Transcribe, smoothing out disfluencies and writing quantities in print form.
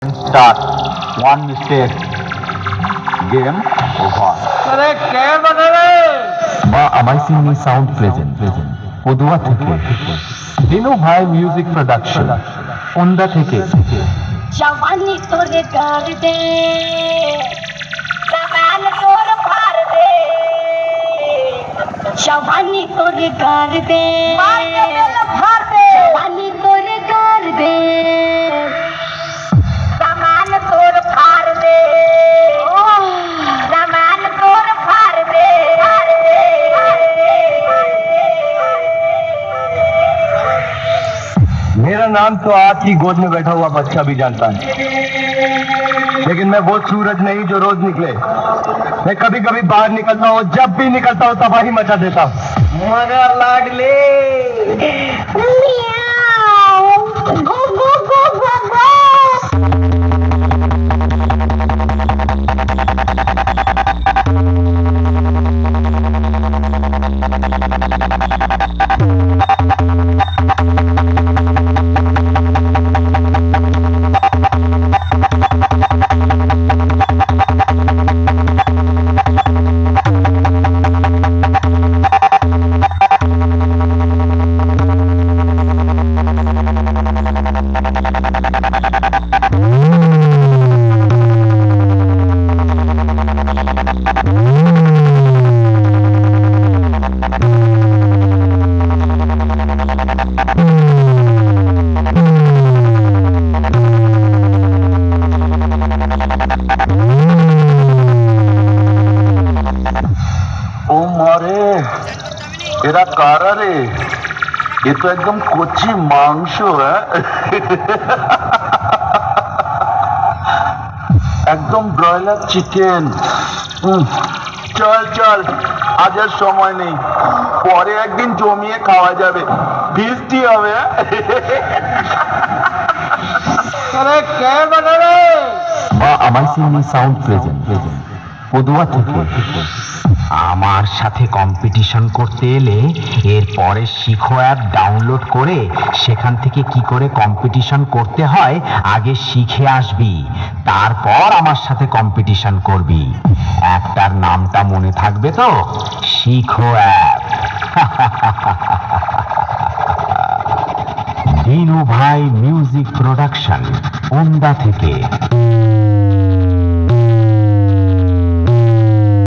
Start. One mistake. Game over. अरे क्या बना रे? মা আমায় সিংহ সাউন্ড প্রেজেন্ট পদুয়া থেকে দিনু ভাই মিউজিক প্রোডাকশন ওন্দা থেকে जवानी तोरे कर दे सामान तोर फाड़ दे जवानी तोरे कर दे फाड़ दे जवानी तोरे कर दे सामान तोर फाड़ दे सामान तोर फाड़ दे मेरा नाम तो आज की गोद में बैठा हुआ बच्चा भी जानता है, लेकिन मैं वो सूरज नहीं जो रोज निकले। मैं कभी कभी बाहर निकलता हूँ, जब भी निकलता हूँ तबाही मचा देता हूँ। मगर लाडले गो गो गो गो गो ও মারে, এরা কারা রে? এ তো একদম কচি মাংস। একদম ব্রয়লার চিকেন। চল চল, আজ আর সময় নেই, পরে একদিন জমিয়ে খাওয়া যাবে, ফিস্টি হবে। अरे क्या बना रे? মা আমায় সিংহ সাউন্ড প্রেজেন্ট পদুয়া থেকে আমার সাথে কম্পিটিশন করতে এলে এর পরে শিখো অ্যাপ ডাউনলোড করে সেখান থেকে কি করে কম্পিটিশন করতে হয় আগে শিখে আসবি, তারপর আমার সাথে কম্পিটিশন করবি। অ্যাপটার নামটা মনে থাকবে তো? শিখো অ্যাপ। দিনু ভাই মিউজিক প্রোডাকশন ওন্দা থেকে।